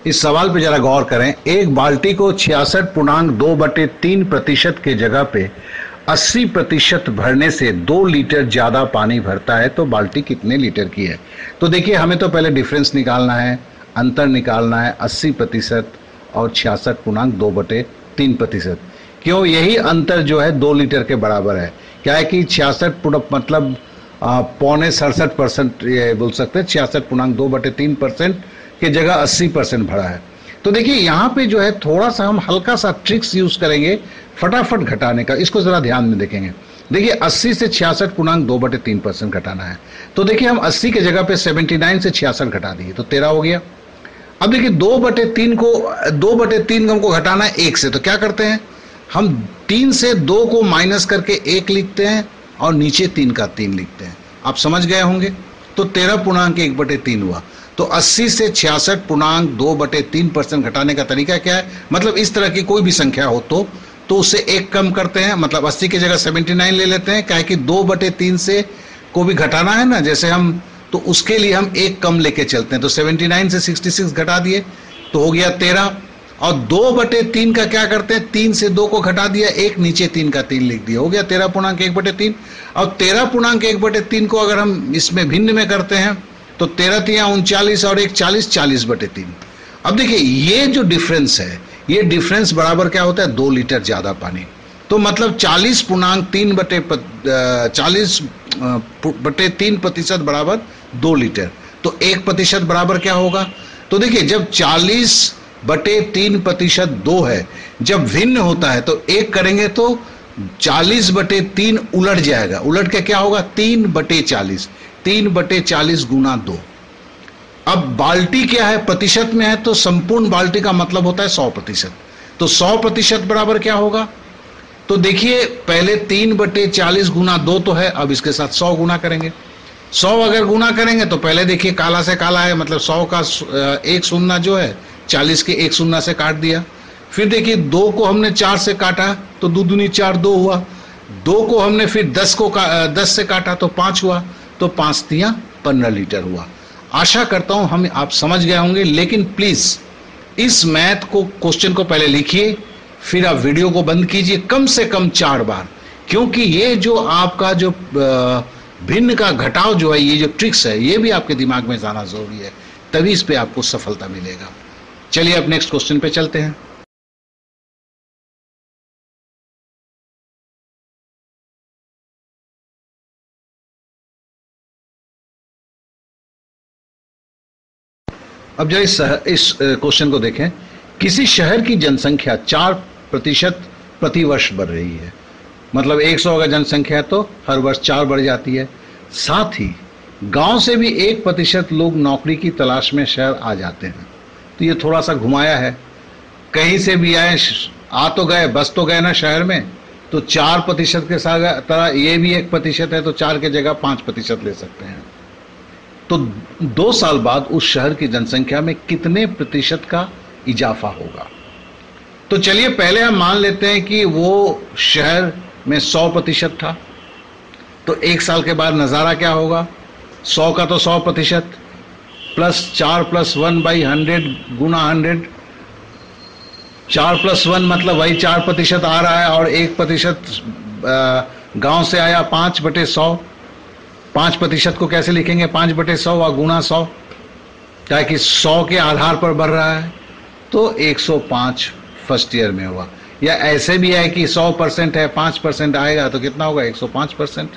इस सवाल पे जरा गौर करें। एक बाल्टी को 66.2/3% के जगह पे 80% भरने से 2 लीटर ज्यादा पानी भरता है तो बाल्टी कितने लीटर की है। तो देखिए, हमें तो पहले डिफरेंस निकालना है, अंतर निकालना है 80% और 66.2/3%। क्यों? यही अंतर जो है 2 लीटर के बराबर है। क्या है कि 66 मतलब 67.5% ये बोल सकते हैं, 66.2/3% की जगह 80% भरा है। तो देखिए यहाँ पे जो है थोड़ा सा हम हल्का सा ट्रिक्स यूज करेंगे फटाफट घटाने का। इसको जरा ध्यान में देखेंगे। देखिए 80 से 66.2/3% घटाना है। तो देखिए हम 80 के जगह पे 79 से 66 घटा दिए तो 13 हो गया। अब देखिए 2/3 हमको घटाना है 1 से, तो क्या करते हैं हम 3 से 2 को माइनस करके 1 लिखते हैं और नीचे 3 का 3 लिखते हैं। आप समझ गए होंगे। तो 13.1/3 हुआ। तो 80 से 66.2/3% घटाने का तरीका क्या है? मतलब इस तरह की कोई भी संख्या हो तो उससे 1 कम करते हैं, मतलब 80 की जगह 79 ले लेते हैं। क्या है कि 2/3 से को भी घटाना है ना, जैसे हम, तो उसके लिए हम 1 कम लेके चलते हैं। तो 79 से 66 घटा दिए तो हो गया 13। और 2/3 का क्या करते हैं, 3 से 2 को घटा दिया, 1 नीचे 3 का 3 लिख दिया, हो गया 13.1/3। और 13.1/3 को अगर हम इसमें भिन्न में करते हैं तो 13×3 = 39 और 1 40, 40/3। अब देखिए ये जो डिफरेंस है, ये डिफरेंस बराबर क्या होता है, 2 लीटर ज्यादा पानी। तो मतलब 40.3% बराबर 2 लीटर। तो 1% बराबर क्या होगा? तो देखिए जब 40/3% 2 है, जब भिन्न होता है तो 1 करेंगे तो 40/3 उलट जाएगा। उलट के क्या होगा, 3/40। 3/40 गुना 2। अब बाल्टी क्या है, प्रतिशत में है, तो संपूर्ण बाल्टी का मतलब होता है 100%। तो 100% बराबर क्या होगा? तो देखिए पहले 3/40 गुना 2 तो है, अब इसके साथ 100 गुना करेंगे। 100 अगर गुना करेंगे तो पहले देखिए काला से काला है, मतलब 100 का 1 शून्य जो है 40 के 1 शून्य से काट दिया। फिर देखिए 2 को हमने 4 से काटा तो 2 दूनी 4, 2 हुआ। 2 को हमने फिर 10 से काटा तो 5 हुआ। तो 5 तियां 15 लीटर हुआ। आशा करता हूं हम आप समझ गए होंगे। लेकिन प्लीज इस मैथ को, क्वेश्चन को पहले लिखिए, फिर आप वीडियो को बंद कीजिए कम से कम 4 बार, क्योंकि ये जो आपका जो भिन्न का घटाव जो है, ये जो ट्रिक्स है, ये भी आपके दिमाग में जाना जरूरी है, तभी इस पे आपको सफलता मिलेगा। चलिए अब नेक्स्ट क्वेश्चन पे चलते हैं। अब जरा इस क्वेश्चन को देखें। किसी शहर की जनसंख्या 4% प्रतिवर्ष बढ़ रही है। मतलब 100 अगर जनसंख्या है तो हर वर्ष 4 बढ़ जाती है। साथ ही गांव से भी 1% लोग नौकरी की तलाश में शहर आ जाते हैं। तो ये थोड़ा सा घुमाया है, कहीं से भी आए, आ तो गए, बस तो गए ना शहर में। तो 4% के साथ तरह ये भी 1% है, तो 4 की जगह 5% ले सकते हैं। तो 2 साल बाद उस शहर की जनसंख्या में कितने प्रतिशत का इजाफा होगा? तो चलिए पहले हम मान लेते हैं कि वो शहर में 100% था। तो 1 साल के बाद नजारा क्या होगा? 100 का तो 100% प्लस 4 + 1/100 गुना 100। 4 + 1 मतलब वही 4% आ रहा है, और 1% गांव से आया 5/100। 5% को कैसे लिखेंगे? 5/100 और गुना 100, क्या कि 100 के आधार पर बढ़ रहा है। तो 105 फर्स्ट ईयर में हुआ। या ऐसे भी है कि 100% है, 5% आएगा तो कितना होगा? 105%।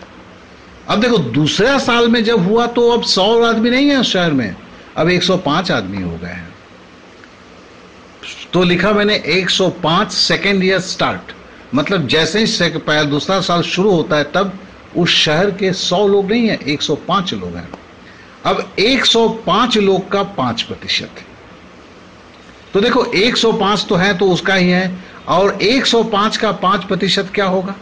अब देखो दूसरा साल में जब हुआ तो अब 100 आदमी नहीं है उस शहर में, अब 105 आदमी हो गए हैं। तो लिखा मैंने 105 सेकेंड ईयर स्टार्ट, मतलब जैसे ही दूसरा साल शुरू होता है तब उस शहर के 100 लोग नहीं है, 105 लोग हैं। अब 105 लोग का 5%, तो देखो 105 तो है तो उसका ही है, और 105 का 5% क्या होगा?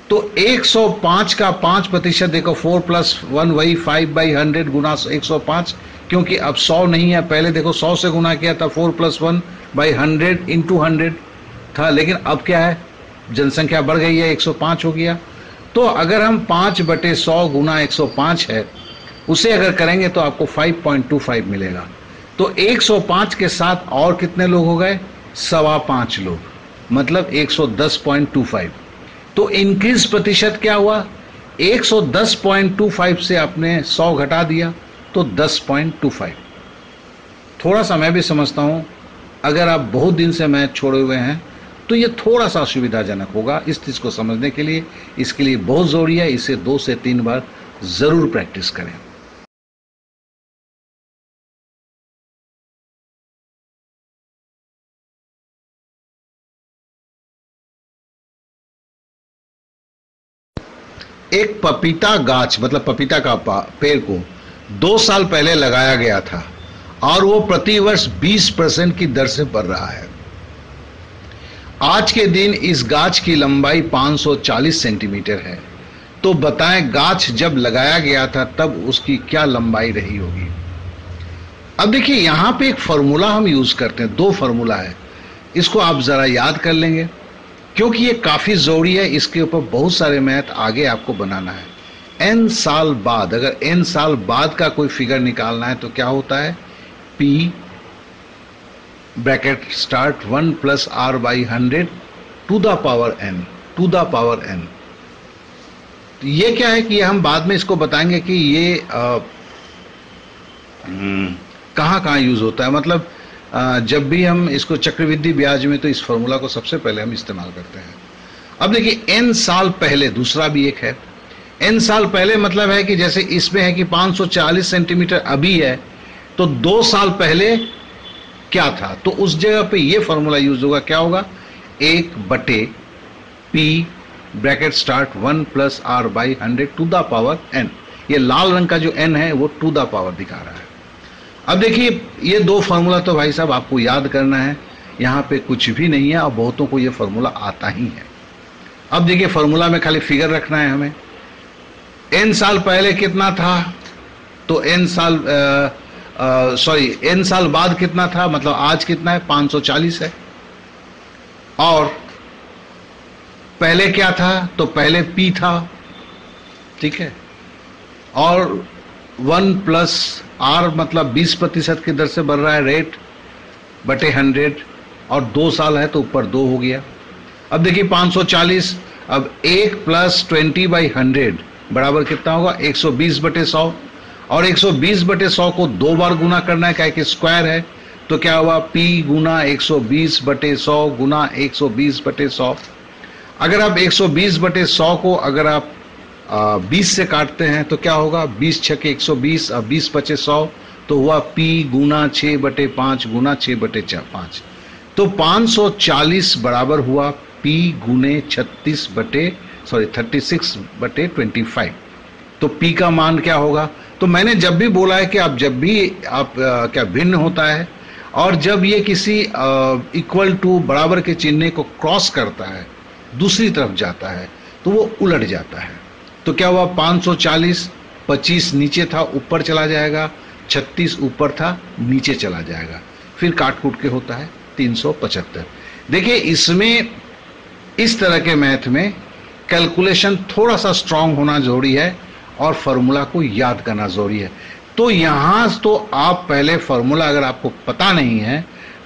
तो 105 का 5% देखो 4 + 1 वही 5/100 गुना 105, क्योंकि अब 100 नहीं है। पहले देखो 100 से गुना किया था, 4 + 1/100 × 100 था, लेकिन अब क्या है, जनसंख्या बढ़ गई है, 105 हो गया। तो अगर हम 5/100 गुना 105 है, उसे अगर करेंगे तो आपको 5.25 मिलेगा। तो 105 के साथ और कितने लोग हो गए? 5.25 लोग, मतलब 110.25। तो इंक्रीज प्रतिशत क्या हुआ? 110.25 से आपने 100 घटा दिया तो 10.25। थोड़ा सा मैं भी समझता हूं, अगर आप बहुत दिन से मैथ छोड़े हुए हैं तो ये थोड़ा सा सुविधाजनक होगा इस चीज को समझने के लिए। इसके लिए बहुत जरूरी है, इसे 2 से 3 बार जरूर प्रैक्टिस करें। एक पपीता गाछ, मतलब पपीता का पेड़ को 2 साल पहले लगाया गया था और वो प्रतिवर्ष 20% की दर से बढ़ रहा है। आज के दिन इस गाछ की लंबाई 540 सेंटीमीटर है। तो बताएं गाछ जब लगाया गया था तब उसकी क्या लंबाई रही होगी? अब देखिए यहां पे एक फॉर्मूला हम यूज करते हैं, 2 फॉर्मूला है, इसको आप जरा याद कर लेंगे क्योंकि ये काफी जरूरी है। इसके ऊपर बहुत सारे मैथ आगे आपको बनाना है। n साल बाद, अगर n साल बाद का कोई फिगर निकालना है तो क्या होता है? P bracket start 1 + r/100 to the power n। तो ये क्या है कि हम बाद में इसको बताएंगे कि ये कहां कहां यूज होता है। मतलब जब भी हम इसको चक्रवृद्धि ब्याज में, तो इस फॉर्मूला को सबसे पहले हम इस्तेमाल करते हैं। अब देखिए n साल पहले, दूसरा भी एक है। n साल पहले मतलब है कि जैसे इसमें है कि 540 सेंटीमीटर अभी है, तो 2 साल पहले क्या था, तो उस जगह पे ये फॉर्मूला यूज होगा। क्या होगा? 1/P bracket start 1 + r/100 to the power n। ये लाल रंग का जो n है वो टू द पावर दिखा रहा है। अब देखिए ये 2 फॉर्मूला तो भाई साहब आपको याद करना है, यहां पे कुछ भी नहीं है और बहुतों को ये फॉर्मूला आता ही है। अब देखिए फॉर्मूला में खाली फिगर रखना है हमें। n साल पहले कितना था, तो n साल बाद कितना था, मतलब आज कितना है? 540 है। और पहले क्या था, तो पहले P था, ठीक है। और 1 + r मतलब 20% की दर से बढ़ रहा है रेट बटे 100, और 2 साल है तो ऊपर 2 हो गया। अब देखिए 540, अब 1 + 20/100 बराबर कितना होगा? 120/100, और 120/100 को 2 बार गुना करना है, क्या कि स्क्वायर है, तो क्या हुआ? P गुना 120/100 गुना 120/100। अगर आप 120/100 को अगर आप 20 से काटते हैं तो क्या होगा? 20 × 120 और 20 × 100, तो हुआ P गुना 6/5 गुना 6/5। तो 540 बराबर हुआ P गुने 36/25। तो P का मान क्या होगा? तो मैंने जब भी बोला है कि आप जब भी आप क्या भिन्न होता है और जब ये किसी इक्वल टू बराबर के चिन्ह को क्रॉस करता है, दूसरी तरफ जाता है, तो वो उलट जाता है। तो क्या हुआ? 540, 25 नीचे था ऊपर चला जाएगा, 36 ऊपर था नीचे चला जाएगा, फिर काट कूट के होता है 375। देखिए इसमें इस तरह के मैथ में कैलकुलेशन थोड़ा सा स्ट्रांग होना जरूरी है और फॉर्मूला को याद करना जरूरी है। तो यहां तो आप पहले फॉर्मूला अगर आपको पता नहीं है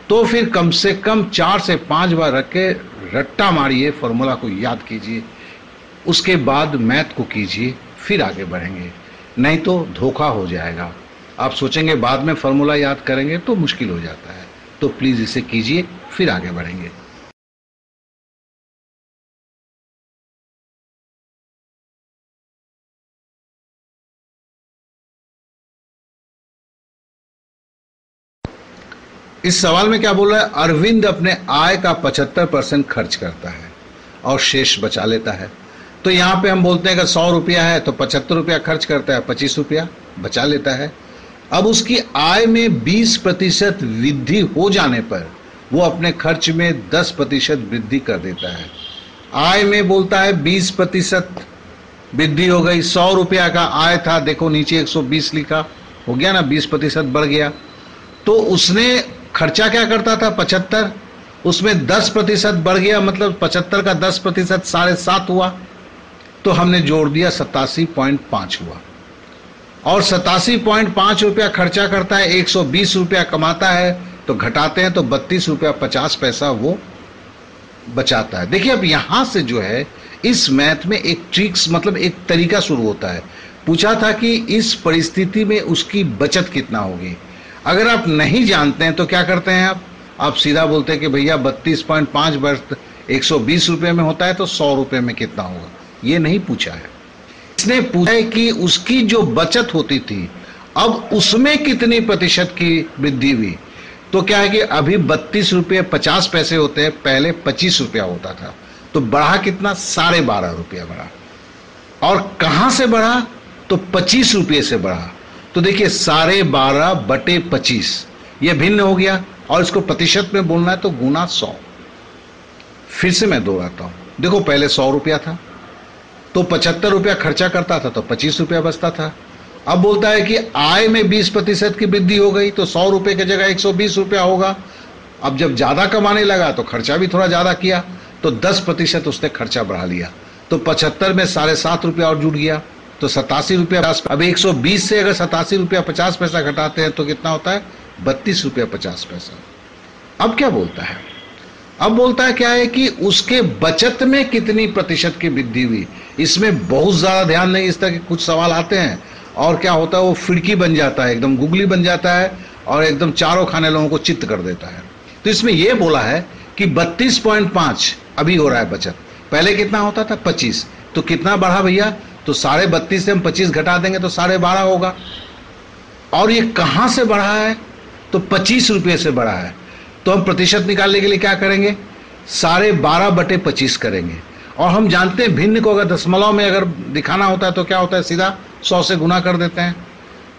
तो फिर कम से कम 4 से 5 बार रख के रट्टा मारिए, फॉर्मूला को याद कीजिए, उसके बाद मैथ को कीजिए, फिर आगे बढ़ेंगे, नहीं तो धोखा हो जाएगा। आप सोचेंगे बाद में फॉर्मूला याद करेंगे तो मुश्किल हो जाता है। तो प्लीज इसे कीजिए, फिर आगे बढ़ेंगे। इस सवाल में क्या बोल रहा है? अरविंद अपने आय का 75% खर्च करता है और शेष बचा लेता है। तो यहां पे हम बोलते हैं अगर 100 रुपया है तो 75 रुपया खर्च करता है, 25 रुपया बचा लेता है। अब उसकी आय में 20% वृद्धि हो जाने पर वो अपने खर्च में 10% वृद्धि कर देता है। आय में बोलता है 20% वृद्धि हो गई, 100 रुपया का आय था, देखो नीचे 120 लिखा, हो गया ना, 20% बढ़ गया। तो उसने खर्चा क्या करता था? 75, उसमें 10% बढ़ गया, मतलब 75 का 10% 7.5 हुआ, तो हमने जोड़ दिया 87.5 हुआ। और 87.5 रुपया खर्चा करता है, 120 रुपया कमाता है, तो घटाते हैं तो 32 रुपया 50 पैसा वो बचाता है। देखिए अब यहां से जो है इस मैथ में एक ट्रिक्स मतलब एक तरीका शुरू होता है। पूछा था कि इस परिस्थिति में उसकी बचत कितना होगी। अगर आप नहीं जानते हैं तो क्या करते हैं आप सीधा बोलते हैं कि भैया 32.5 वर्ष 120 रुपये में होता है तो 100 रुपये में कितना होगा। ये नहीं पूछा है, इसने पूछा है कि उसकी जो बचत होती थी अब उसमें कितनी प्रतिशत की वृद्धि हुई। तो क्या है कि अभी 32 रुपये 50 पैसे होते हैं, पहले 25 रुपया होता था, तो बढ़ा कितना 12.5 रुपया बढ़ा। और कहां से बढ़ा तो 25 रुपये से बढ़ा। तो देखिए 12.5 बटे 25 ये भिन्न हो गया, और इसको प्रतिशत में बोलना है तो गुना 100। फिर से मैं दोहराता हूं, देखो पहले 100 रुपया था तो 75 रुपया खर्चा करता था तो 25 रुपया बचता था। अब बोलता है कि आय में 20% की वृद्धि हो गई तो 100 रुपये की जगह 120 रुपया होगा। अब जब ज्यादा कमाने लगा तो खर्चा भी थोड़ा ज्यादा किया तो 10% उसने खर्चा बढ़ा लिया, तो 75 में 7.5 रुपया और जुड़ गया तो 87 रुपया। अब 120 से अगर 87 रुपया 50 पैसा घटाते हैं तो कितना होता है 32 रुपया 50 पैसा। अब क्या बोलता है, अब बोलता है क्या है कि उसके बचत में कितनी प्रतिशत की वृद्धि हुई। इसमें बहुत ज्यादा ध्यान नहीं, इस तरह के कुछ सवाल आते हैं और क्या होता है वो फिड़की बन जाता है, एकदम गुगली बन जाता है और एकदम चारों खाने लोगों को चित्त कर देता है। तो इसमें यह बोला है कि 32.5 अभी हो रहा है बचत, पहले कितना होता था 25, तो कितना बढ़ा भैया, तो 32.5 से हम 25 घटा देंगे तो 12.5 होगा। और ये कहां से बढ़ा है तो 25 रुपये से बढ़ा है। तो हम प्रतिशत निकालने के लिए क्या करेंगे 12.5 बटे 25 करेंगे। और हम जानते हैं भिन्न को अगर दशमलव में अगर दिखाना होता है तो क्या होता है सीधा 100 से गुना कर देते हैं,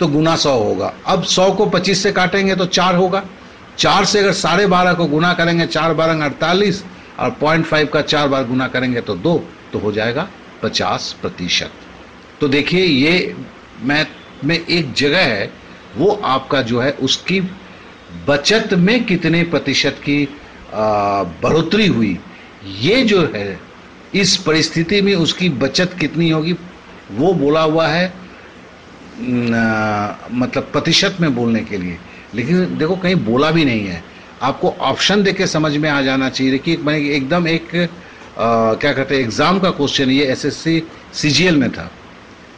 तो गुना 100 होगा। अब 100 को 25 से काटेंगे तो 4 होगा, 4 से अगर 12.5 को गुना करेंगे 4 12 48 और 0.5 का 4 बार गुना करेंगे तो 2, तो हो जाएगा 50%। तो देखिए ये मैथ में एक जगह है वो आपका जो है उसकी बचत में कितने प्रतिशत की बढ़ोतरी हुई, ये जो है इस परिस्थिति में उसकी बचत कितनी होगी वो बोला हुआ है मतलब प्रतिशत में बोलने के लिए। लेकिन देखो कहीं बोला भी नहीं है, आपको ऑप्शन देके समझ में आ जाना चाहिए कि एकदम एक क्या कहते हैं एग्जाम का क्वेश्चन, ये एसएससी सीजीएल में था।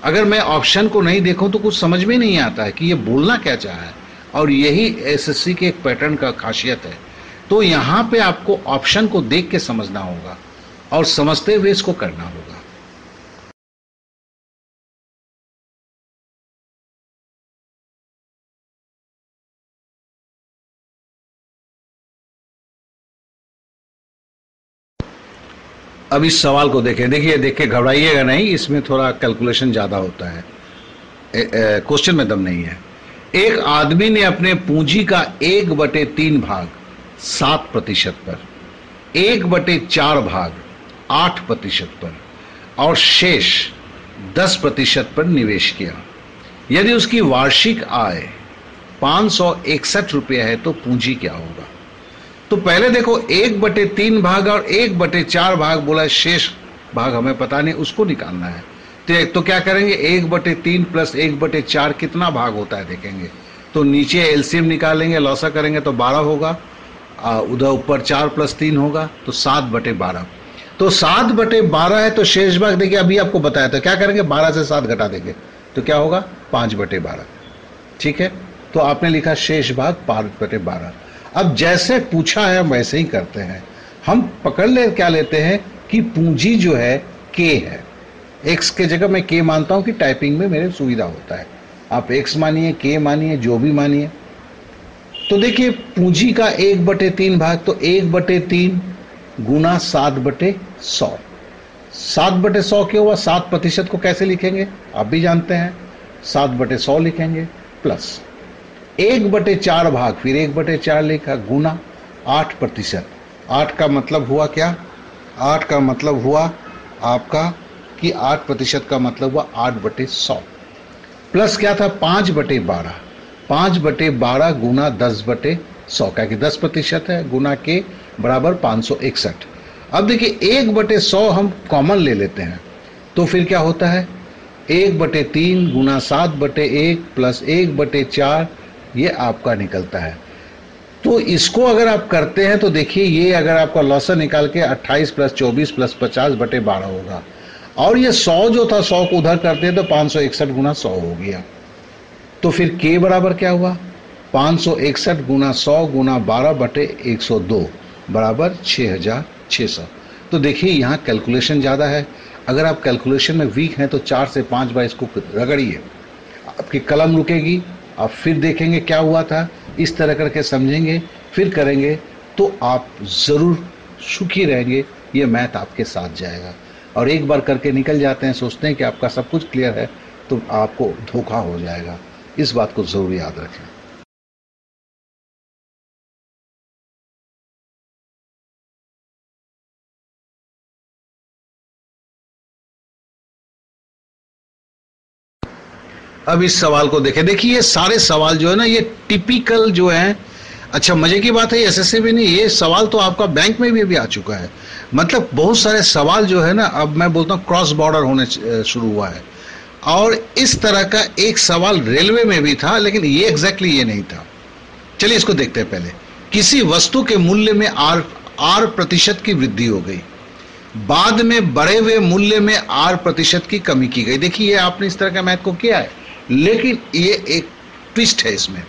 अगर मैं ऑप्शन को नहीं देखूं तो कुछ समझ में नहीं आता है कि ये बोलना क्या चाहा है, और यही एसएससी के एक पैटर्न का खासियत है। तो यहां पे आपको ऑप्शन को देख के समझना होगा और समझते हुए इसको करना होगा। अब इस सवाल को देखें, देखिए देख के घबराइएगा नहीं, इसमें थोड़ा कैलकुलेशन ज्यादा होता है, क्वेश्चन में दम नहीं है। एक आदमी ने अपने पूंजी का 1/3 भाग 7% पर, 1/4 भाग 8% पर और शेष 10% पर निवेश किया। यदि उसकी वार्षिक आय 561 रुपये है तो पूंजी क्या होगा। तो पहले देखो 1/3 भाग और 1/4 भाग बोला, शेष भाग हमें पता नहीं, उसको निकालना है। तो क्या करेंगे 1/3 प्लस 1/4 कितना भाग होता है देखेंगे, तो नीचे एलसीएम निकालेंगे, लॉसा करेंगे तो 12 होगा, उधर ऊपर 4 + 3 होगा तो 7/12। तो 7/12 है तो शेष भाग देखिए अभी आपको बताया था, क्या करेंगे 12 से 7 घटा देंगे तो क्या होगा 5/12। ठीक है, तो आपने लिखा शेष भाग 5/12। अब जैसे पूछा है हम वैसे ही करते हैं, हम पकड़ ले क्या लेते हैं कि पूंजी जो है के है, एक्स के जगह मैं के मानता हूं कि टाइपिंग में मेरे सुविधा होता है, आप एक्स मानिए के मानिए जो भी मानिए। तो देखिए पूंजी का 1/3 भाग, तो 1/3 गुना 7/100। 7/100 क्यों हुआ, 7% को कैसे लिखेंगे आप भी जानते हैं, 7/100 लिखेंगे प्लस 1/4 भाग, फिर 1/4 लिखा गुना 8%। 8 का मतलब हुआ क्या, 8 का मतलब हुआ आपका कि 8% का मतलब हुआ 8/100 प्लस क्या था 5/12। 5/12 गुना 10/100 क्या कि 10% है, गुना के बराबर 561। अब देखिए 1/100 हम कॉमन ले लेते हैं तो फिर क्या होता है 1/3 गुना 7/1 प्लस 1/4, ये आपका निकलता है। तो इसको अगर आप करते हैं तो देखिए, ये अगर आपका लॉसन निकाल के 28 प्लस 24 प्लस 50/12 होगा, और ये 100 जो था 100 को उधर करते हैं तो 561 गुना 100 हो गया। तो फिर के बराबर क्या हुआ, 561 गुना 100 गुना 12/102 बराबर 6600। तो देखिए यहाँ कैलकुलेशन ज़्यादा है। अगर आप कैलकुलेशन में वीक हैं तो 4 से 5 बार इसको रगड़िए, आपकी कलम रुकेगी, आप फिर देखेंगे क्या हुआ था, इस तरह करके समझेंगे, फिर करेंगे तो आप ज़रूर सुखी रहेंगे। ये मैथ आपके साथ जाएगा। और एक बार करके निकल जाते हैं, सोचते हैं कि आपका सब कुछ क्लियर है, तो आपको धोखा हो जाएगा। इस बात को ज़रूर याद रखें। अब इस सवाल को देखें। देखिए ये सारे सवाल जो है ना, ये टिपिकल जो है। अच्छा मजे की बात है, एसएससी भी नहीं, ये सवाल तो आपका बैंक में भी आ चुका है। मतलब बहुत सारे सवाल जो है ना, अब मैं बोलता हूँ क्रॉस बॉर्डर होने शुरू हुआ है। और इस तरह का एक सवाल रेलवे में भी था, लेकिन ये एग्जैक्टली ये नहीं था। चलिए इसको देखते हैं। पहले, किसी वस्तु के मूल्य में R% की वृद्धि हो गई, बाद में बढ़े हुए मूल्य में R% की कमी की गई। देखिए ये आपने इस तरह का मैथ को किया है, लेकिन ये एक ट्विस्ट है इसमें।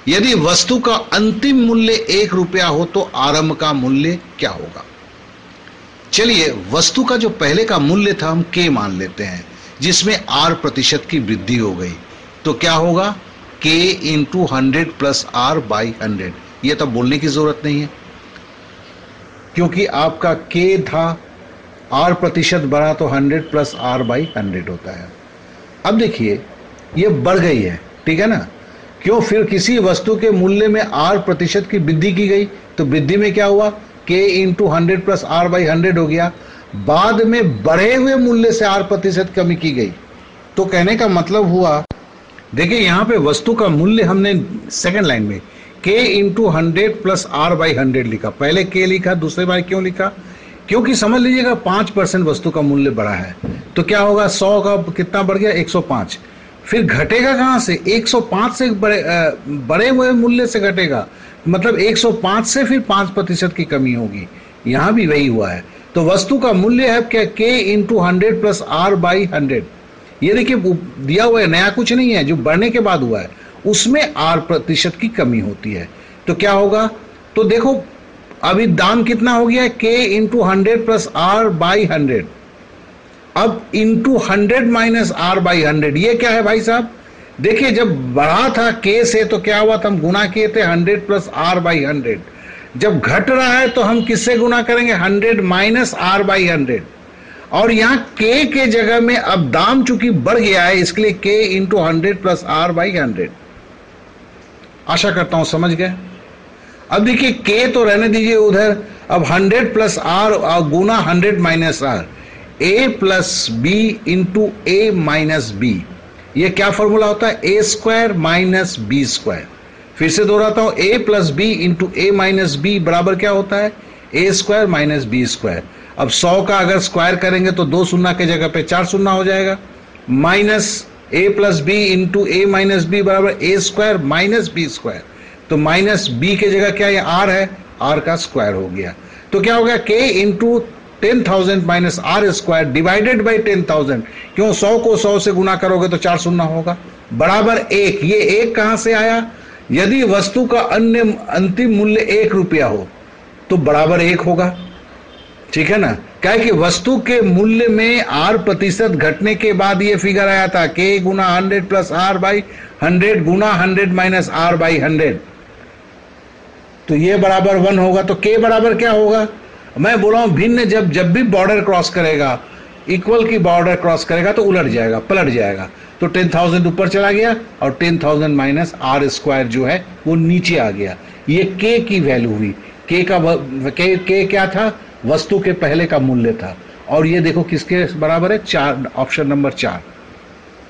यदि वस्तु का अंतिम मूल्य 1 रुपया हो तो आरंभ का मूल्य क्या होगा। चलिए वस्तु का जो पहले का मूल्य था हम K मान लेते हैं, जिसमें R% की वृद्धि हो गई, तो क्या होगा, K × 100 + R/100। ये तो बोलने की जरूरत नहीं है, क्योंकि आपका K था, R% बढ़ा तो 100 + R/100 होता है। अब देखिए ये बढ़ गई है, ठीक है ना। क्यों, फिर किसी वस्तु के मूल्य में R% की वृद्धि की गई, तो वृद्धि में क्या हुआ, K × 100 + R/100 हो गया। बाद में बढ़े हुए मूल्य से R% कमी की गई। तो कहने का मतलब हुआ, देखिए यहां पे वस्तु का मूल्य हमने सेकंड लाइन में K × 100 + R/100 लिखा। पहले K लिखा, दूसरी बार क्यों लिखा, क्योंकि समझ लीजिएगा 5% वस्तु का मूल्य बढ़ा है, तो क्या होगा, 100 का कितना बढ़ गया, 105। फिर घटेगा कहां से, 105 से बढ़े हुए मूल्य से घटेगा, मतलब 105 से फिर 5% की कमी होगी। यहां भी वही हुआ है। तो वस्तु का मूल्य है क्या, K × 100 + R/100। ये देखिए दिया हुआ है, नया कुछ नहीं है, जो बढ़ने के बाद हुआ है उसमें R% की कमी होती है। तो क्या होगा, तो देखो अभी दाम कितना हो गया है, K × 100 + R/100। अब इंटू 100 - R/100, ये क्या है भाई साहब, देखिए जब बढ़ा था K से तो क्या हुआ था, हम गुना किए थे 100 + R/100। जब घट रहा है तो हम किससे गुना करेंगे, 100 - R/100। और यहाँ K के जगह में अब दाम चूंकि बढ़ गया है, इसके लिए K × 100 + R/100। आशा करता हूं समझ गए। अब देखिए K तो रहने दीजिए उधर, अब 100 + R Guna 100 - R, A + B × A - B। ये क्या फॉर्मूला होता है, A² - B²। फिर से दोहराता हूं, A + B × A - B बराबर क्या होता है, A² - B²। अब 100 का अगर स्क्वायर करेंगे तो 2 शून्य के जगह पे 4 शून्य हो जाएगा, minus A + B × A - B बराबर A² - B²। तो माइनस B के जगह क्या है, R है, R का स्क्वायर हो गया। तो क्या हो गया, K × 10,000 - R² डिवाइडेड बाई 10,000। क्यों, 100 को 100 से गुना करोगे तो 4 शून्य होगा, बराबर 1। ये 1 कहां से आया, यदि वस्तु का अंतिम मूल्य 1 रुपया हो तो बराबर 1 होगा, ठीक है ना। क्या कि वस्तु के मूल्य में R% घटने के बाद ये फिगर आया था, K × 100 + R/100 गुना 100 - R/100। तो ये बराबर 1 होगा। तो K बराबर क्या होगा, मैं बोला हूं भिन्न, जब भी बॉर्डर क्रॉस करेगा, इक्वल की बॉर्डर क्रॉस करेगा तो उलट जाएगा, पलट जाएगा। तो 10,000 ऊपर चला गया और 10,000 - R² जो है वो नीचे आ गया। ये K की वैल्यू हुई। K क्या था, वस्तु के पहले का मूल्य था। और ये देखो किसके बराबर है, 4, ऑप्शन नंबर 4।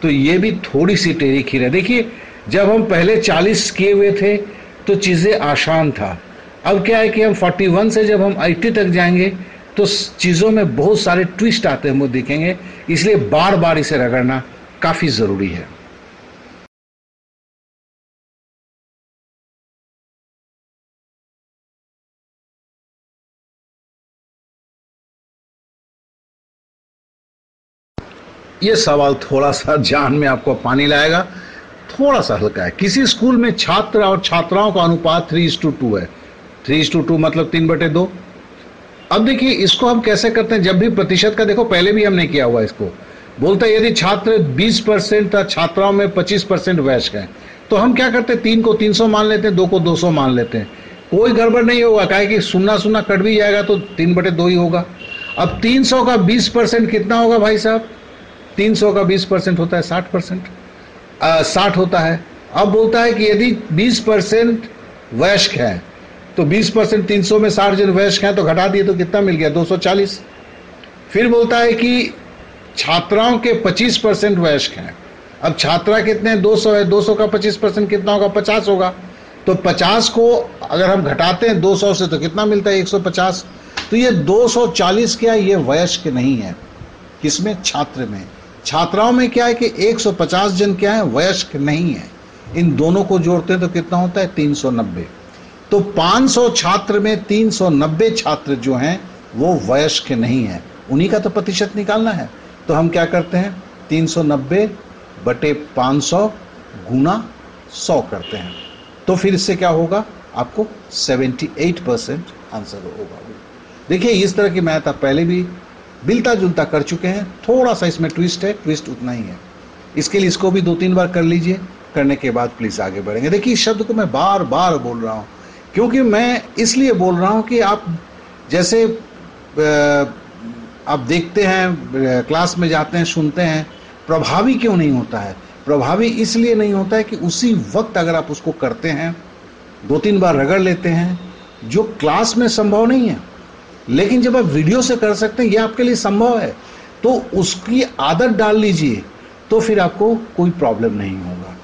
तो ये भी थोड़ी सी टेढ़ी खीर है। देखिए जब हम पहले 40 किए हुए थे तो चीजें आसान था। अब क्या है कि हम 41 से जब हम 80 तक जाएंगे तो चीज़ों में बहुत सारे ट्विस्ट आते हैं, हम वो देखेंगे, इसलिए बार बार इसे रगड़ना काफी जरूरी है। ये सवाल थोड़ा सा जान में आपको पानी लाएगा, थोड़ा सा हल्का है। किसी स्कूल में छात्र और छात्राओं का अनुपात 3:2 है। 3:2 मतलब 3/2। अब देखिए इसको हम कैसे करते हैं, जब भी प्रतिशत का देखो, पहले भी हमने किया हुआ इसको, बोलता है यदि छात्र 20% छात्राओं में 25% वयस्क हैं, तो हम क्या करते हैं, 3 को 300 मान लेते हैं, 2 को 200 मान लेते हैं, कोई गड़बड़ नहीं होगा, काहे कि सुन्ना सुन्ना कट भी जाएगा तो 3/2 ही होगा। अब 300 का 20% कितना होगा भाई साहब, 300 का 20% होता है 60%, 60 होता है। अब बोलता है कि यदि 20% वयस्क है, तो 20% 300 में 60 जन वयस्क हैं, तो घटा दिए तो कितना मिल गया, 240। फिर बोलता है कि छात्राओं के 25% वयस्क हैं। अब छात्रा कितने हैं, 200 है, 200 का 25% कितना होगा, 50 होगा। तो 50 को अगर हम घटाते हैं 200 से तो कितना मिलता है, 150। तो ये 240 क्या है, ये वयस्क नहीं है। किसमें, छात्र में। छात्राओं में क्या है कि 150 जन क्या है, वयस्क नहीं है। इन दोनों को जोड़ते हैं तो कितना होता है, 390। तो 500 छात्र में 390 छात्र जो हैं वो वयस्क नहीं है, उन्हीं का तो प्रतिशत निकालना है। तो हम क्या करते हैं, 390 बटे 500 गुना 100 करते हैं, तो फिर इससे क्या होगा, आपको 78% आंसर होगा। देखिए इस तरह की मैथ आप पहले भी मिलता जुलता कर चुके हैं, थोड़ा सा इसमें ट्विस्ट है, ट्विस्ट उतना ही है। इसके लिए इसको भी 2-3 बार कर लीजिए, करने के बाद प्लीज आगे बढ़ेंगे। देखिए इस शब्द को मैं बार बार बोल रहा हूँ, क्योंकि मैं इसलिए बोल रहा हूँ कि आप जैसे आप देखते हैं, क्लास में जाते हैं, सुनते हैं, प्रभावी क्यों नहीं होता है। प्रभावी इसलिए नहीं होता है कि उसी वक्त अगर आप उसको करते हैं, 2-3 बार रगड़ लेते हैं, जो क्लास में संभव नहीं है, लेकिन जब आप वीडियो से कर सकते हैं, ये आपके लिए संभव है, तो उसकी आदत डाल लीजिए, तो फिर आपको कोई प्रॉब्लम नहीं होगा।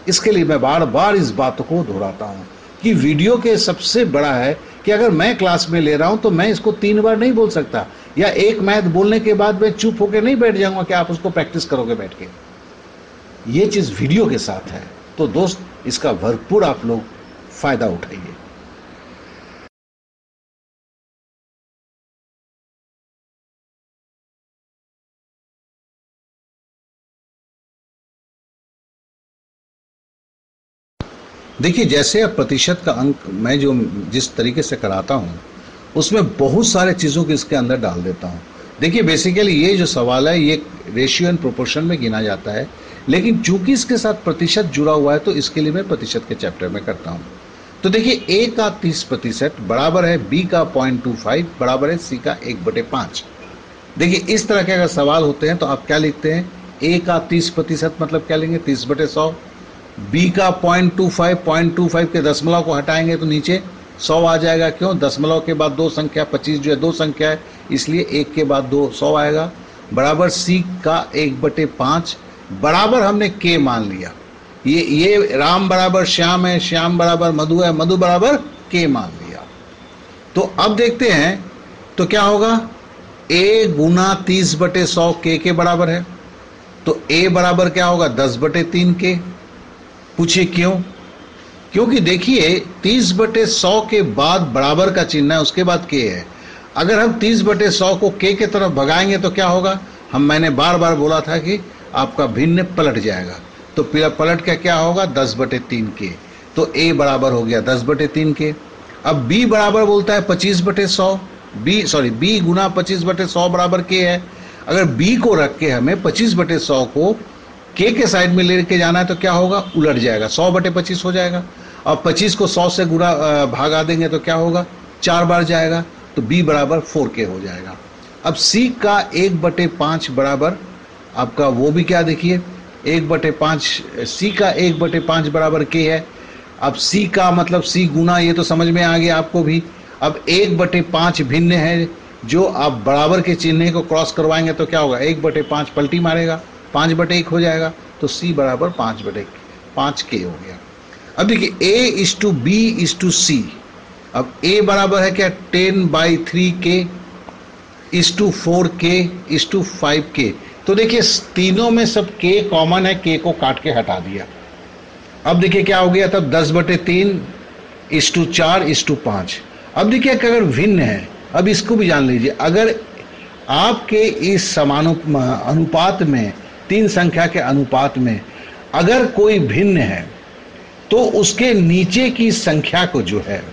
इसके लिए मैं बार बार इस बात को दोहराता हूँ कि वीडियो के सबसे बड़ा है कि अगर मैं क्लास में ले रहा हूँ तो मैं इसको 3 बार नहीं बोल सकता, या एक मैथ बोलने के बाद मैं चुप होकर नहीं बैठ जाऊंगा कि आप उसको प्रैक्टिस करोगे बैठ के। ये चीज़ वीडियो के साथ है, तो दोस्त इसका भरपूर आप लोग फायदा उठाइए। देखिए जैसे अब प्रतिशत का अंक मैं जो जिस तरीके से कराता हूँ, उसमें बहुत सारे चीज़ों को इसके अंदर डाल देता हूँ। देखिए बेसिकली ये जो सवाल है ये रेशियो एंड प्रोपोर्शन में गिना जाता है, लेकिन चूंकि इसके साथ प्रतिशत जुड़ा हुआ है तो इसके लिए मैं प्रतिशत के चैप्टर में करता हूँ। तो देखिए A का 30% बराबर है B का 0.25 बराबर है C का 1/5। देखिए इस तरह के अगर सवाल होते हैं तो आप क्या लिखते हैं, A का 30% मतलब क्या लेंगे, 30/100। B का 0.25 के दशमलव को हटाएंगे तो नीचे 100 आ जाएगा। क्यों, दशमलव के बाद 2 संख्या, 25 जो है 2 संख्या है, इसलिए 1 के बाद 2 100 आएगा। बराबर C का 1/5 बराबर हमने K मान लिया। ये राम बराबर श्याम है, श्याम बराबर मधु है, मधु बराबर K मान लिया। तो अब देखते हैं तो क्या होगा, A गुना 30/100 K के बराबर है, तो A बराबर क्या होगा, 10/3 K। पूछिए क्यों, क्योंकि देखिए 30/100 के बाद बराबर का चिन्ह है, उसके बाद K है। अगर हम 30/100 को K के तरफ भगाएंगे तो क्या होगा, मैंने बार बार बोला था कि आपका भिन्न पलट जाएगा, तो पलट का क्या होगा, 10/3 K। तो A बराबर हो गया 10/3 K। अब B बराबर बोलता है 25/100, B गुना 25/100 बराबर K है। अगर B को रख के हमें 25/100 को K के साइड में लेके जाना है तो क्या होगा, उलट जाएगा, 100/25 हो जाएगा। और 25 को 100 से गुना भागा देंगे तो क्या होगा, 4 बार जाएगा, तो B बराबर 4K हो जाएगा। अब C का 1/5 बराबर आपका वो भी क्या, देखिए 1/5, C का 1/5 बराबर K है। अब C का मतलब C गुना, ये तो समझ में आ गया आपको भी। अब 1/5 भिन्न है, जो आप बराबर के चिन्ह को क्रॉस करवाएंगे तो क्या होगा, 1/5 पलटी मारेगा, 5/1 हो जाएगा, तो C बराबर 5/5K हो गया। अब देखिए A:B:C। अब A बराबर है क्या, 10/3K:4K:5K। तो देखिए तीनों में सब k कॉमन है, k को काट के हटा दिया। अब देखिए क्या हो गया, तब 10/3:4:5। अब देखिए कि अगर भिन्न है, अब इसको भी जान लीजिए, अगर आपके इस अनुपात में, तीन संख्या के अनुपात में अगर कोई भिन्न है तो उसके नीचे की संख्या को जो है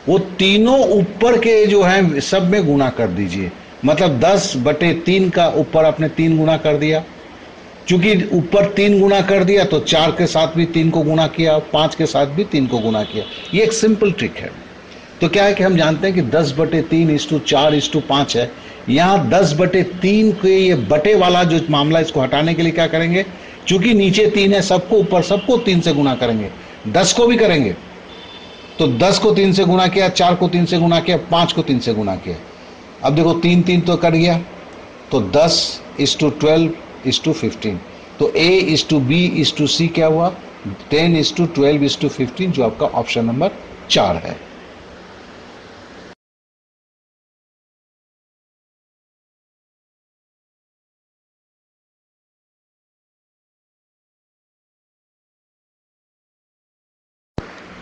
वो तीनों ऊपर के जो है सब में गुणा कर दीजिए। मतलब 10/3 का ऊपर आपने 3 गुणा कर दिया, चूंकि ऊपर 3 गुणा कर दिया तो 4 के साथ भी 3 को गुणा किया, 5 के साथ भी 3 को गुणा किया। ये एक सिंपल ट्रिक है। तो क्या है कि हम जानते हैं कि 10/3:4:5 है। यहाँ 10/3 के ये बटे वाला जो मामला, इसको हटाने के लिए क्या करेंगे, चूंकि नीचे 3 है, सबको ऊपर सबको 3 से गुणा करेंगे, 10 को भी करेंगे। तो 10 को 3 से गुणा किया, 4 को 3 से गुणा किया, 5 को 3 से गुणा किया। अब देखो 3 तो कर गया, तो 10:12:15। तो A:B:C क्या हुआ, 10:12:15, जो आपका ऑप्शन नंबर 4 है।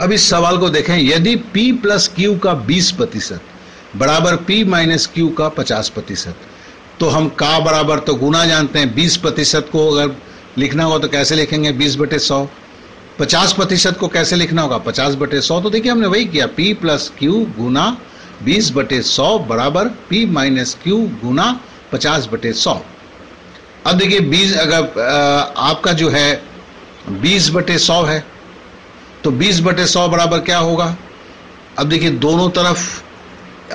अब इस सवाल को देखें, यदि P + Q का 20% बराबर P - Q का 50%, तो हम का बराबर तो गुना जानते हैं, 20% को अगर लिखना होगा तो कैसे लिखेंगे, 20/100। 50% को कैसे लिखना होगा, 50/100। तो देखिए हमने वही किया, P + Q गुना 20/100 बराबर P - Q गुना 50/100। अब देखिए 20 अगर आपका जो है 20/100 है, तो 20/100 बराबर क्या होगा। अब देखिए दोनों तरफ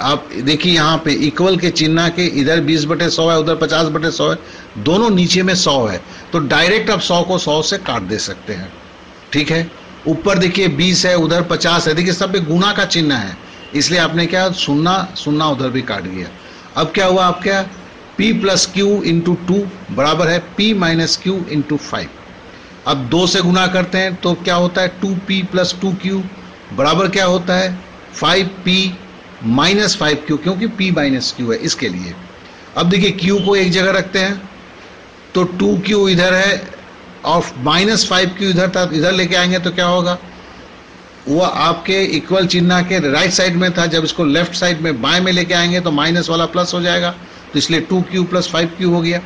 आप देखिए यहाँ पे इक्वल के चिन्ह के, इधर 20/100 है, उधर 50/100 है, दोनों नीचे में 100 है, तो डायरेक्ट आप 100 को 100 से काट दे सकते हैं। ठीक है, ऊपर देखिए 20 है, उधर 50 है, देखिए सब पे गुना का चिन्ह है, इसलिए आपने क्या, 0 उधर भी काट दिया। अब क्या हुआ आपका, P + Q × 2 बराबर है P - Q × 5। अब 2 से गुना करते हैं तो क्या होता है, 2P + 2Q बराबर क्या होता है, 5P - 5Q, क्योंकि P - Q है इसके लिए। अब देखिए Q को एक जगह रखते हैं, तो 2Q इधर है और -5Q इधर था, इधर लेके आएंगे तो क्या होगा, वो आपके इक्वल चिन्ह के राइट साइड में था, जब इसको लेफ्ट साइड में बाएं में लेके आएंगे तो माइनस वाला प्लस हो जाएगा, तो इसलिए 2Q + 5Q हो गया।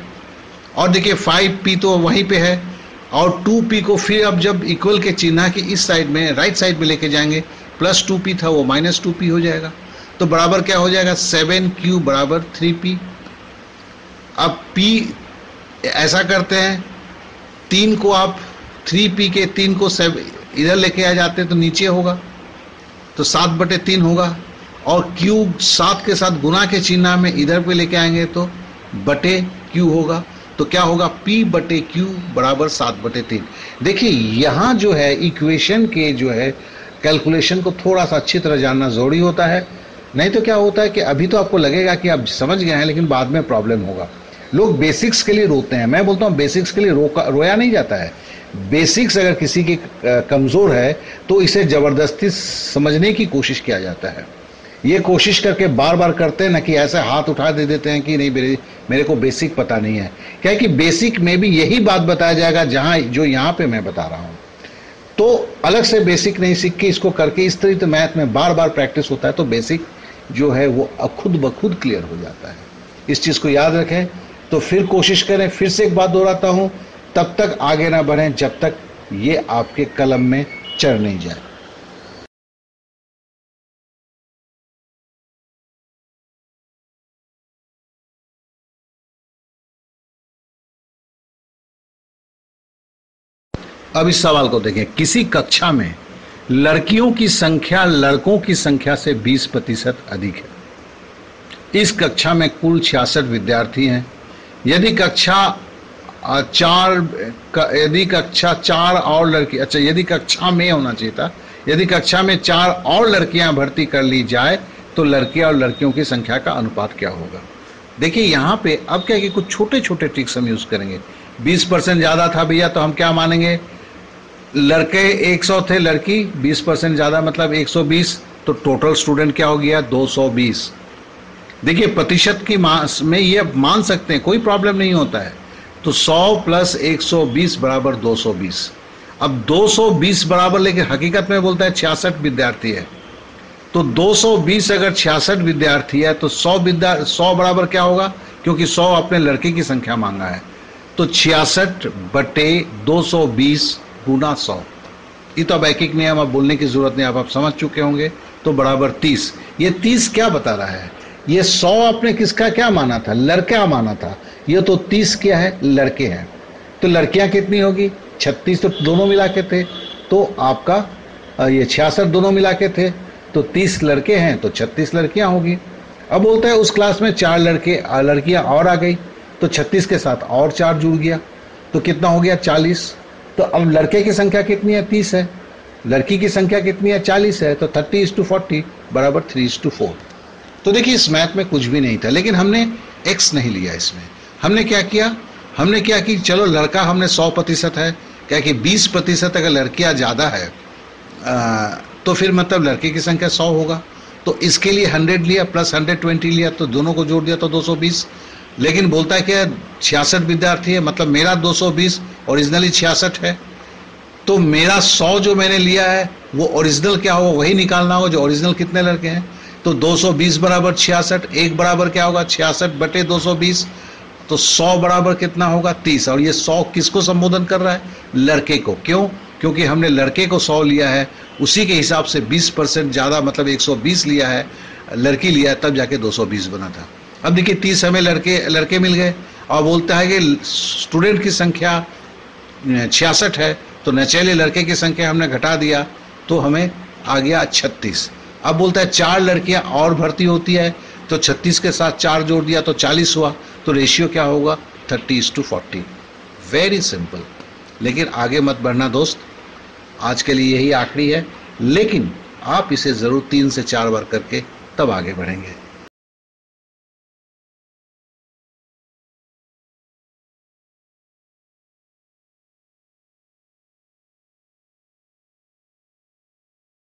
और देखिए 5P तो वहीं पे है, और 2P को फिर अब जब इक्वल के चिन्ह के इस साइड में राइट साइड में लेके जाएंगे, प्लस 2P था वो -2P हो जाएगा, तो बराबर क्या हो जाएगा, 7Q बराबर 3P। अब P ऐसा करते हैं, 3 को आप 3P के 3 को इधर लेके आ जाते हैं तो नीचे होगा, तो 7/3 होगा, और Q 7 के साथ गुना के चिन्ह में इधर पे लेके आएंगे तो बटे Q होगा, तो क्या होगा, P/Q बराबर 7/3। देखिए यहाँ जो है इक्वेशन के जो है कैलकुलेशन को थोड़ा सा अच्छी तरह जानना जरूरी होता है, नहीं तो क्या होता है कि अभी तो आपको लगेगा कि आप समझ गए हैं, लेकिन बाद में प्रॉब्लम होगा। लोग बेसिक्स के लिए रोते हैं, मैं बोलता हूँ बेसिक्स के लिए रोया नहीं जाता है। बेसिक्स अगर किसी की कमज़ोर है तो इसे ज़बरदस्ती समझने की कोशिश किया जाता है। ये कोशिश करके बार बार करते हैं ना कि ऐसे हाथ उठा दे देते हैं कि नहीं मेरे को बेसिक पता नहीं है। क्या है कि बेसिक में भी यही बात बताया जाएगा जहाँ जो यहाँ पे मैं बता रहा हूँ, तो अलग से बेसिक नहीं सीख के इसको करके इस तरह तो मैथ में बार बार प्रैक्टिस होता है, तो बेसिक जो है वो खुद ब खुद क्लियर हो जाता है। इस चीज़ को याद रखें। तो फिर कोशिश करें, फिर से एक बात दोहराता हूँ, तब तक आगे ना बढ़ें जब तक ये आपके कलम में चढ़ नहीं जाए। अब इस सवाल को देखें, किसी कक्षा में लड़कियों की संख्या लड़कों की संख्या से 20% अधिक है। इस कक्षा में कुल 66 विद्यार्थी हैं। यदि कक्षा 4 और लड़की, अच्छा यदि कक्षा में होना चाहिए था, यदि कक्षा में 4 और लड़कियां भर्ती कर ली जाए तो लड़कियां और लड़कियों की संख्या का अनुपात क्या होगा। देखिए यहाँ पे अब क्या कि कुछ छोटे छोटे ट्रिक्स हम यूज करेंगे। 20% ज़्यादा था भैया, तो हम क्या मानेंगे, लड़के 100 थे, लड़की 20% ज़्यादा मतलब 120, तो टोटल स्टूडेंट क्या हो गया, 220। देखिए प्रतिशत की में ये मान सकते हैं, कोई प्रॉब्लम नहीं होता है। तो 100 प्लस 120 बराबर 220। अब 220 बराबर, लेकिन हकीकत में बोलता है 66 विद्यार्थी है, तो 220 अगर 66 विद्यार्थी है तो 100 बराबर क्या होगा, क्योंकि 100 अपने लड़के की संख्या मांगा है, तो 66 बटे 220 गुना 100। ये तो अब एक एक नियम अब बोलने की जरूरत नहीं, आप समझ चुके होंगे। तो बराबर 30। ये 30 क्या बता रहा है, ये 100 आपने किसका क्या माना था, लड़का माना था, ये तो 30 क्या है, लड़के हैं। तो लड़कियां कितनी होगी, 36, तो दोनों मिला के थे, तो आपका ये 66 दोनों मिला के थे, तो 30 लड़के हैं तो 36 लड़कियां होगी। अब बोलता है उस क्लास में 4 लड़कियां और आ गई, तो 36 के साथ और 4 जुड़ गया, तो कितना हो गया, 40। तो अब लड़के की संख्या कितनी है, 30 है, लड़की की संख्या कितनी है, 40 है, तो 30:40 बराबर 3:4। तो देखिए इस मैथ में कुछ भी नहीं था, लेकिन हमने x नहीं लिया इसमें। हमने क्या किया, हमने क्या कि चलो लड़का हमने 100% है, क्या कि 20% अगर लड़कियां ज़्यादा है तो फिर मतलब लड़के की संख्या 100 होगा, तो इसके लिए 100 लिया प्लस 120 लिया, तो दोनों को जोड़ दिया तो 220। लेकिन बोलता है क्या 66 विद्यार्थी है, मतलब मेरा 220 ओरिजिनली 66 है, तो मेरा 100 जो मैंने लिया है वो ओरिजिनल क्या होगा, वही निकालना होगा जो ओरिजिनल कितने लड़के हैं। तो 220 बराबर 66, एक बराबर क्या होगा, 66 बटे 220, तो 100 बराबर कितना होगा, 30। और ये 100 किसको संबोधन कर रहा है, लड़के को। क्यों, क्योंकि हमने लड़के को 100 लिया है, उसी के हिसाब से 20% ज़्यादा मतलब 120 लिया है, लड़की लिया है, तब जाके 220 बना था। अब देखिए 30 हमें लड़के मिल गए, और बोलता है कि स्टूडेंट की संख्या 66 है, तो नचेले लड़के की संख्या हमने घटा दिया, तो हमें आ गया 36। अब बोलता है 4 लड़कियां और भर्ती होती है, तो 36 के साथ 4 जोड़ दिया तो 40 हुआ, तो रेशियो क्या होगा, 30:40। Very simple. लेकिन आगे मत बढ़ना दोस्त, आज के लिए यही आखिरी है, लेकिन आप इसे ज़रूर 3 से 4 बार करके तब आगे बढ़ेंगे।